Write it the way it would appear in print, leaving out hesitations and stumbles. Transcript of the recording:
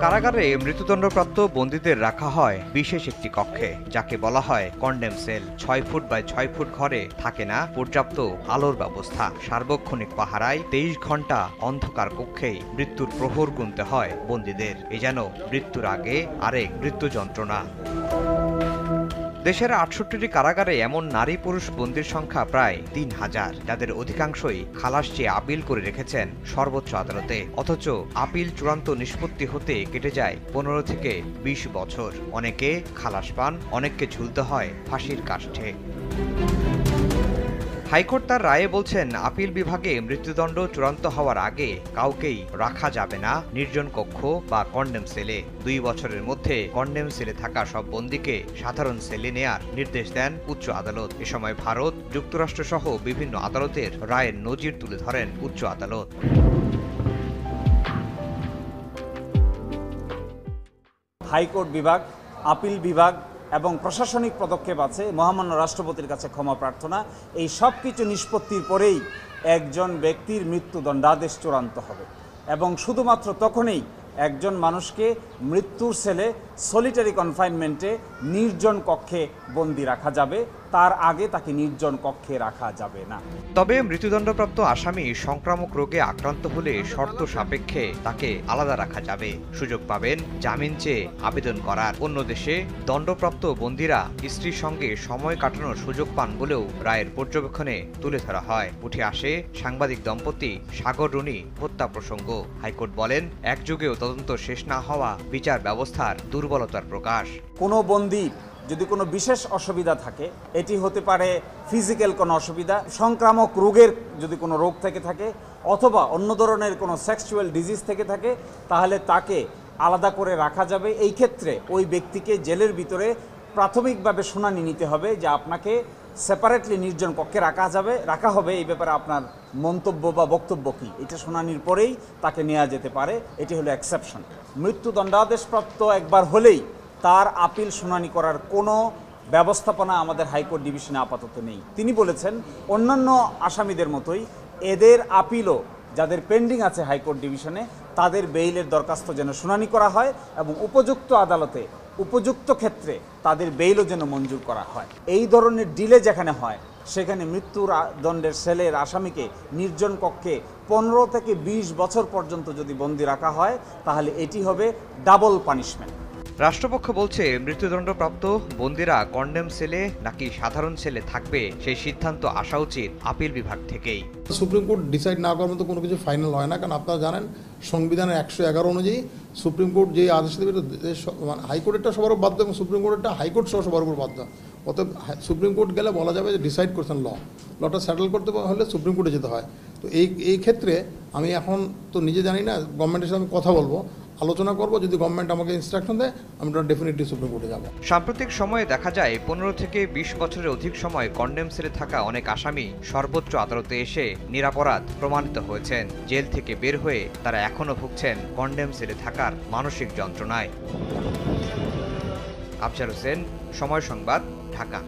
কারাগারে মৃত্যুদণ্ডপ্রাপ্ত বন্দীদের রাখা হয় বিশেষ একটি কক্ষে, যাকে বলা হয় condemned cell. ৬ foot by ৬ foot ঘরে থাকে না পর্যাপ্ত আলোর ব্যবস্থা। সার্বক্ষণিক পাহারায় ২৩ ঘণ্টা অন্ধকার কক্ষেই মৃত্যুর প্রহর গুনতে হয় বন্দীদের। এ যেন মৃত্যুর আগে আরেক মৃত্যু যন্ত্রণা। দেশের ৬৮টি কারাগারে এমন নারী পুরুষ বন্দীর সংখ্যা প্রায় ৩,০০০, যাদের অধিকাংশই খালাস চেয়ে আপিল করে রেখেছেন সর্বোচ্চ আদালতে। অথচ আপিল চূড়ান্ত নিষ্পত্তি হতে কেটে যায় ১৫ থেকে ২০ বছর। অনেকে খালাস পান, অনেককে ঝুলতে হয় ফাঁসির কাষ্ঠে। হাইকোর্ট তার রায়ে বলছেন, আপিল বিভাগে মৃত্যুদণ্ড চূড়ান্ত হওয়ার আগে কাউকেই রাখা যাবে না নির্জন কক্ষ বা কন্ডেম সেলে। ২ বছরের মধ্যে কন্ডেম সেলে থাকা সব বন্দীকে সাধারণ সেলে নেয়ার নির্দেশ দেন উচ্চ আদালত। এ সময় ভারত, যুক্তরাষ্ট্র সহ বিভিন্ন আদালতের রায়ের নজির তুলে ধরেন উচ্চ আদালত। হাইকোর্ট বিভাগ, আপিল বিভাগ এবং প্রশাসনিক পদক্ষেপ আছে, মহামান্য রাষ্ট্রপতির কাছে ক্ষমা প্রার্থনা। এই সব কিছু নিষ্পত্তির পরেই একজন ব্যক্তির মৃত্যুদণ্ডাদেশ চূড়ান্ত হবে এবং শুধুমাত্র তখনই একজন মানুষকে মৃত্যুর সেলে সলিটারি কনফাইনমেন্টে নির্জন কক্ষে বন্দী রাখা যাবে, তার আগে তাকে নির্জন কক্ষে রাখা যাবে না। তবে মৃত্যুদণ্ডপ্রাপ্ত আসামি সংক্রামক রোগে আক্রান্ত হলে শর্ত সাপেক্ষে তাকে আলাদা রাখা যাবে। সুযোগ পাবেন জামিন চেয়ে আবেদন করার। অন্য দেশে দণ্ডপ্রাপ্ত বন্দীরা স্ত্রীর সঙ্গে সময় কাটানোর সুযোগ পান বলেও রায়ের পর্যবেক্ষণে তুলে ধরা হয়। উঠে আসে সাংবাদিক দম্পতি সাগর রুনি হত্যা প্রসঙ্গ। হাইকোর্ট বলেন, এক যুগেও তদন্ত শেষ না হওয়া বিচার ব্যবস্থার দুর্বলতার প্রকাশ। কোনো বন্দী যদি কোনো বিশেষ অসুবিধা থাকে, এটি হতে পারে ফিজিক্যাল কোনো অসুবিধা, সংক্রামক রোগের যদি কোনো রোগ থেকে থাকে, অথবা অন্য ধরনের কোনো সেক্সুয়াল ডিজিজ থেকে থাকে, তাহলে তাকে আলাদা করে রাখা যাবে। এই ক্ষেত্রে ওই ব্যক্তিকে জেলের ভিতরে প্রাথমিকভাবে শুনানি নিতে হবে যে আপনাকে সেপারেটলি নির্জন কক্ষে রাখা হবে, এই ব্যাপারে আপনার মন্তব্য বা বক্তব্য কী, এটা শুনানির পরেই তাকে নেওয়া যেতে পারে। এটি হলো এক্সেপশন। মৃত্যুদণ্ডাদেশপ্রাপ্ত একবার হলেই তার আপিল শুনানি করার কোনো ব্যবস্থাপনা আমাদের হাইকোর্ট ডিভিশনে আপাতত নেই। তিনি বলেছেন, অন্যান্য আসামিদের মতোই এদের আপিলও যাদের পেন্ডিং আছে হাইকোর্ট ডিভিশনে, তাদের বেইলের দরখাস্ত যেন শুনানি করা হয় এবং উপযুক্ত আদালতে উপযুক্ত ক্ষেত্রে তাদের বেইলও যেন মঞ্জুর করা হয়। এই ধরনের ডিলে যেখানে হয়, সেখানে মৃত্যুর দণ্ডের সেলের আসামিকে নির্জন কক্ষে ১৫ থেকে ২০ বছর পর্যন্ত যদি বন্দী রাখা হয়, তাহলে এটি হবে ডাবল পানিশমেন্ট। রাষ্ট্রপক্ষ বলছে, মৃত্যুদণ্ডপ্রাপ্ত বন্দীরা কন্ডেম সেলে নাকি সাধারণ সেলে থাকবে সেই সিদ্ধান্ত আসা উচিত আপিল বিভাগ থেকেই। সুপ্রিম কোর্ট ডিসাইড না করার মতো কোনো কিছু ফাইনাল হয় না, কারণ আপনারা জানেন সংবিধানের ১১১ অনুযায়ী সুপ্রিম কোর্ট যে আদেশ দেবে, হাইকোর্টেরটা সবার উপর বাধ্য এবং সুপ্রিম কোর্টেরটা হাইকোর্ট সহ সবার উপর বাধ্য। অতএব সুপ্রিম কোর্ট গেলে বলা যাবে যে ডিসাইড করছেন লটা সেটেল করতে হলে সুপ্রিম কোর্টে যেতে হয়। তো এই ক্ষেত্রে আমি এখন তো নিজে জানি না, গভর্নমেন্টের সাথে আমি কথা বলবো, আলোচনা করব, যদি গভর্নমেন্ট আমাকে ইনস্ট্রাকশন দেয় আমি ডেফিনেটলি সুপ্রিম কোর্টে যাব। সাম্প্রতিক সময়ে দেখা যায় ১৫ থেকে ২০ বছরের অধিক সময় কন্ডেম সেলে থাকা অনেক আসামি সর্বোচ্চ আদালতে এসে নিরপরাধ প্রমাণিত হয়েছেন। জেল থেকে বের হয়ে তারা এখনও ভুগছেন কন্ডেম সেলে থাকার মানসিক যন্ত্রণায়। আফজাল হোসেন, সময় সংবাদ, ঢাকা।